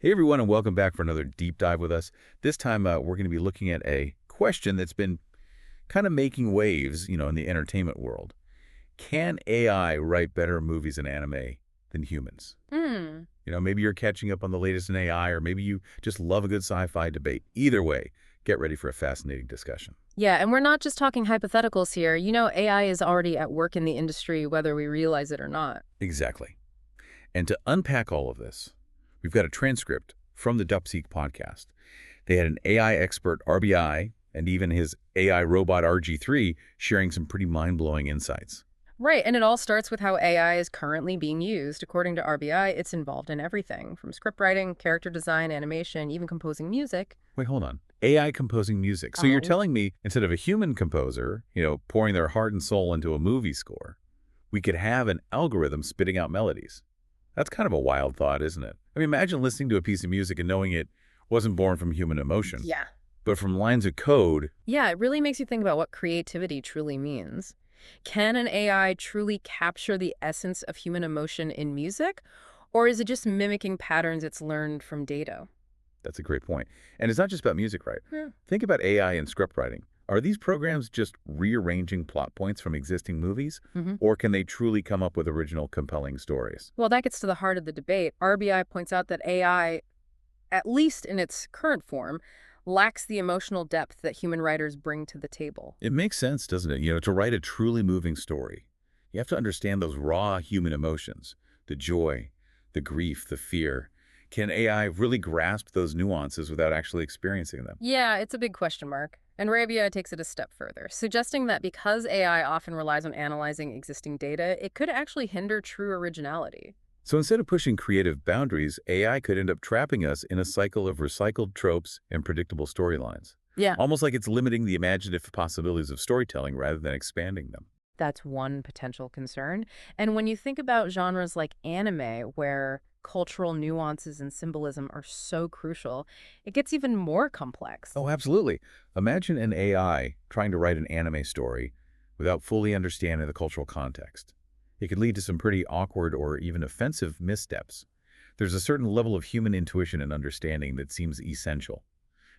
Hey everyone, and welcome back for another deep dive with us. This time we're going to be looking at a question that's been kind of making waves, in the entertainment world. Can AI write better movies and anime than humans? Hmm. Maybe you're catching up on the latest in AI, or maybe you just love a good sci-fi debate. Either way, get ready for a fascinating discussion. Yeah, and we're not just talking hypotheticals here. AI is already at work in the industry, whether we realize it or not. Exactly. And to unpack all of this, we've got a transcript from the DupSeek podcast. They had an AI expert, RBI, and even his AI robot, RG3, sharing some pretty mind-blowing insights. Right, and it all starts with how AI is currently being used. According to RBI, it's involved in everything, from scriptwriting, character design, animation, even composing music. Wait, hold on. AI composing music. So you're Oh. telling me instead of a human composer, pouring their heart and soul into a movie score, we could have an algorithm spitting out melodies. That's kind of a wild thought, isn't it? I mean, imagine listening to a piece of music and knowing it wasn't born from human emotion, Yeah. but from lines of code. Yeah, it really makes you think about what creativity truly means. Can an AI truly capture the essence of human emotion in music, or is it just mimicking patterns it's learned from data? That's a great point. And it's not just about music, right? Yeah. Think about AI and script writing. Are these programs just rearranging plot points from existing movies, or can they truly come up with original, compelling stories? Well, that gets to the heart of the debate. RBI points out that AI, at least in its current form, lacks the emotional depth that human writers bring to the table. It makes sense, doesn't it? To write a truly moving story, you have to understand those raw human emotions, the joy, the grief, the fear. Can AI really grasp those nuances without actually experiencing them? Yeah, it's a big question mark. And RABII takes it a step further, suggesting that because AI often relies on analyzing existing data, it could actually hinder true originality. So instead of pushing creative boundaries, AI could end up trapping us in a cycle of recycled tropes and predictable storylines. Yeah. Almost like it's limiting the imaginative possibilities of storytelling rather than expanding them. That's one potential concern. And when you think about genres like anime, where cultural nuances and symbolism are so crucial, it gets even more complex. Oh, absolutely. Imagine an AI trying to write an anime story without fully understanding the cultural context. It could lead to some pretty awkward or even offensive missteps. There's a certain level of human intuition and understanding that seems essential,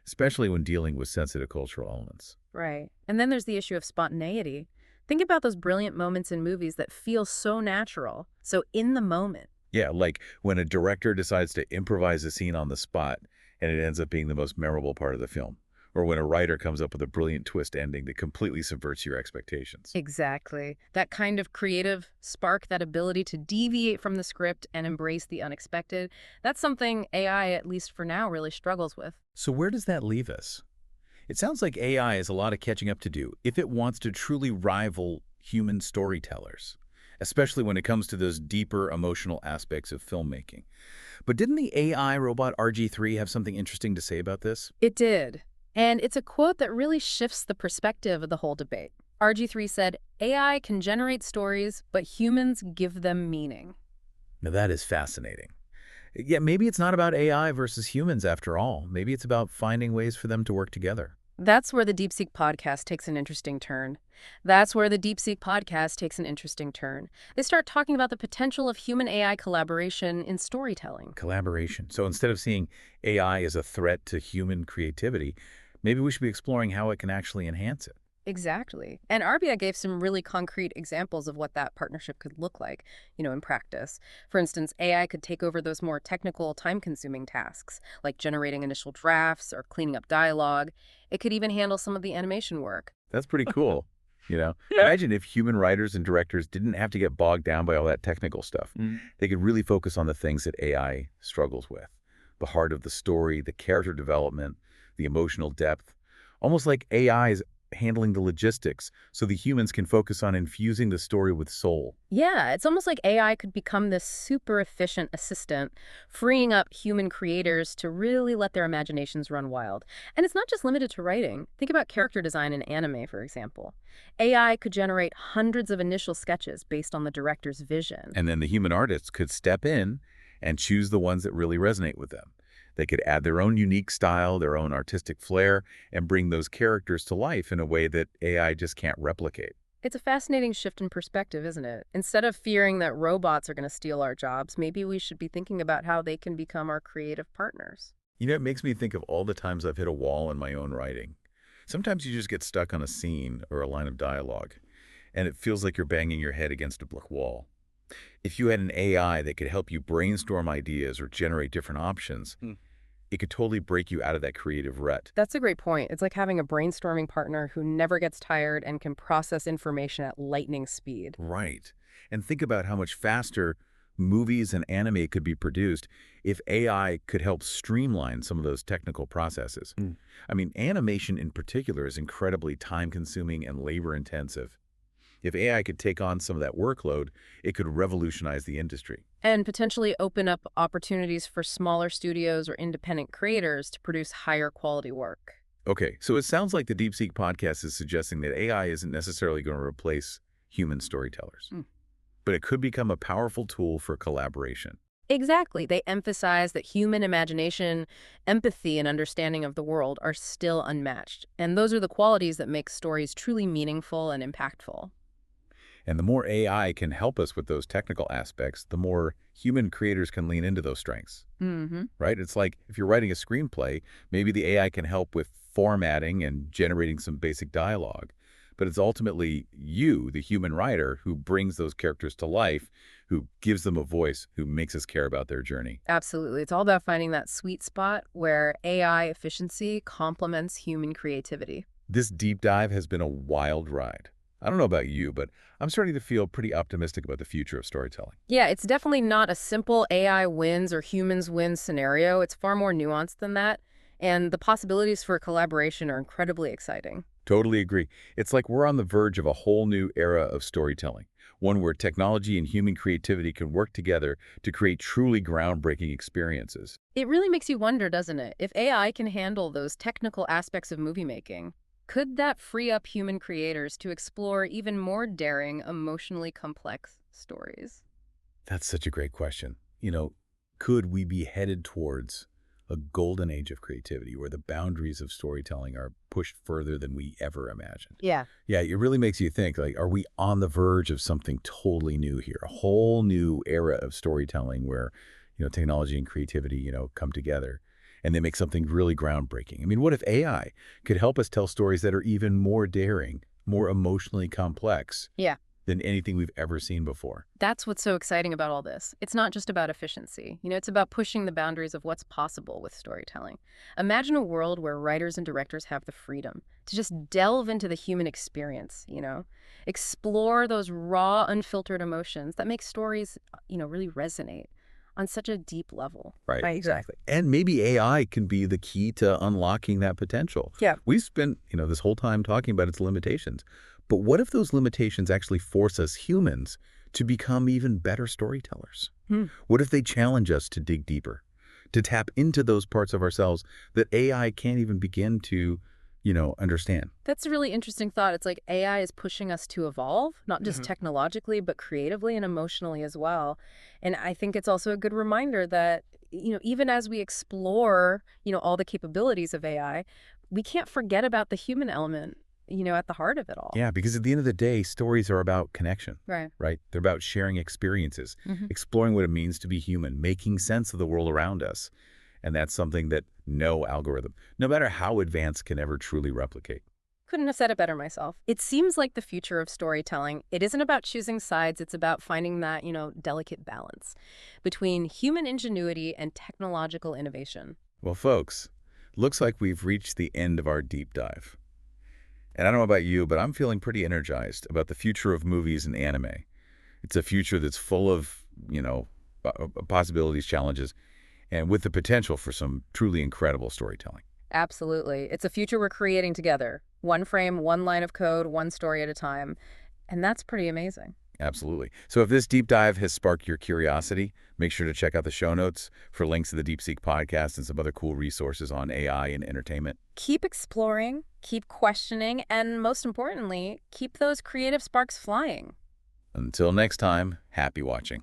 especially when dealing with sensitive cultural elements. Right. And then there's the issue of spontaneity. Think about those brilliant moments in movies that feel so natural, so in the moment. Yeah, like when a director decides to improvise a scene on the spot and it ends up being the most memorable part of the film. Or when a writer comes up with a brilliant twist ending that completely subverts your expectations. Exactly. That kind of creative spark, that ability to deviate from the script and embrace the unexpected, that's something AI, at least for now, really struggles with. So where does that leave us? It sounds like AI has a lot of catching up to do if it wants to truly rival human storytellers, especially when it comes to those deeper emotional aspects of filmmaking. But didn't the AI robot RG3 have something interesting to say about this? It did. And it's a quote that really shifts the perspective of the whole debate. RG3 said, AI can generate stories, but humans give them meaning. Now that is fascinating. Yeah, maybe it's not about AI versus humans after all. Maybe it's about finding ways for them to work together. That's where the DeepSeek podcast takes an interesting turn. They start talking about the potential of human AI collaboration in storytelling. Collaboration. So instead of seeing AI as a threat to human creativity, maybe we should be exploring how it can actually enhance it. Exactly. And RBI gave some really concrete examples of what that partnership could look like, in practice. For instance, AI could take over those more technical, time-consuming tasks, like generating initial drafts or cleaning up dialogue. It could even handle some of the animation work. That's pretty cool. Yeah. Imagine if human writers and directors didn't have to get bogged down by all that technical stuff. They could really focus on the things that AI struggles with. The heart of the story, the character development, the emotional depth. Almost like AI is handling the logistics so the humans can focus on infusing the story with soul. Yeah, it's almost like AI could become this super efficient assistant, freeing up human creators to really let their imaginations run wild. And it's not just limited to writing. Think about character design in anime, for example. AI could generate hundreds of initial sketches based on the director's vision. And then the human artists could step in and choose the ones that really resonate with them. They could add their own unique style, their own artistic flair, and bring those characters to life in a way that AI just can't replicate. It's a fascinating shift in perspective, isn't it? Instead of fearing that robots are going to steal our jobs, maybe we should be thinking about how they can become our creative partners. It makes me think of all the times I've hit a wall in my own writing. Sometimes you just get stuck on a scene or a line of dialogue, and it feels like you're banging your head against a brick wall. If you had an AI that could help you brainstorm ideas or generate different options, it could totally break you out of that creative rut. That's a great point. It's like having a brainstorming partner who never gets tired and can process information at lightning speed. Right. And think about how much faster movies and anime could be produced if AI could help streamline some of those technical processes. I mean, animation in particular is incredibly time-consuming and labor-intensive. If AI could take on some of that workload, it could revolutionize the industry. And potentially open up opportunities for smaller studios or independent creators to produce higher quality work. Okay, so it sounds like the DeepSeek podcast is suggesting that AI isn't necessarily going to replace human storytellers, but it could become a powerful tool for collaboration. Exactly. They emphasize that human imagination, empathy, and understanding of the world are still unmatched. And those are the qualities that make stories truly meaningful and impactful. And the more AI can help us with those technical aspects, the more human creators can lean into those strengths, right? It's like if you're writing a screenplay, maybe the AI can help with formatting and generating some basic dialogue. But it's ultimately you, the human writer, who brings those characters to life, who gives them a voice, who makes us care about their journey. Absolutely. It's all about finding that sweet spot where AI efficiency complements human creativity. This deep dive has been a wild ride. I don't know about you, but I'm starting to feel pretty optimistic about the future of storytelling. Yeah, it's definitely not a simple AI wins or humans win scenario. It's far more nuanced than that. And the possibilities for collaboration are incredibly exciting. Totally agree. It's like we're on the verge of a whole new era of storytelling, one where technology and human creativity can work together to create truly groundbreaking experiences. It really makes you wonder, doesn't it? If AI can handle those technical aspects of movie making, could that free up human creators to explore even more daring, emotionally complex stories? That's such a great question. Could we be headed towards a golden age of creativity where the boundaries of storytelling are pushed further than we ever imagined? Yeah. Yeah, it really makes you think, like, are we on the verge of something totally new here? A whole new era of storytelling where, technology and creativity, come together and they make something really groundbreaking. I mean, what if AI could help us tell stories that are even more daring, more emotionally complex Yeah. than anything we've ever seen before? That's what's so exciting about all this. It's not just about efficiency. It's about pushing the boundaries of what's possible with storytelling. Imagine a world where writers and directors have the freedom to just delve into the human experience, explore those raw, unfiltered emotions that make stories, really resonate on such a deep level. Right, Right. exactly. And maybe AI can be the key to unlocking that potential. Yeah. We've spent, this whole time talking about its limitations. But what if those limitations actually force us humans to become even better storytellers? What if they challenge us to dig deeper, to tap into those parts of ourselves that AI can't even begin to, understand? That's a really interesting thought. It's like AI is pushing us to evolve, not just technologically, but creatively and emotionally as well. And I think it's also a good reminder that, even as we explore, all the capabilities of AI, we can't forget about the human element, at the heart of it all. Yeah, because at the end of the day, stories are about connection, Right. right? They're about sharing experiences, exploring what it means to be human, making sense of the world around us. And that's something that no algorithm, no matter how advanced, can ever truly replicate. Couldn't have said it better myself. It seems like the future of storytelling, it isn't about choosing sides, it's about finding that, delicate balance between human ingenuity and technological innovation. Well, folks, looks like we've reached the end of our deep dive. And I don't know about you, but I'm feeling pretty energized about the future of movies and anime. It's a future that's full of, possibilities, challenges, and with the potential for some truly incredible storytelling. Absolutely. It's a future we're creating together. One frame, one line of code, one story at a time. And that's pretty amazing. Absolutely. So if this deep dive has sparked your curiosity, make sure to check out the show notes for links to the DeepSeek podcast and some other cool resources on AI and entertainment. Keep exploring, keep questioning, and most importantly, keep those creative sparks flying. Until next time, happy watching.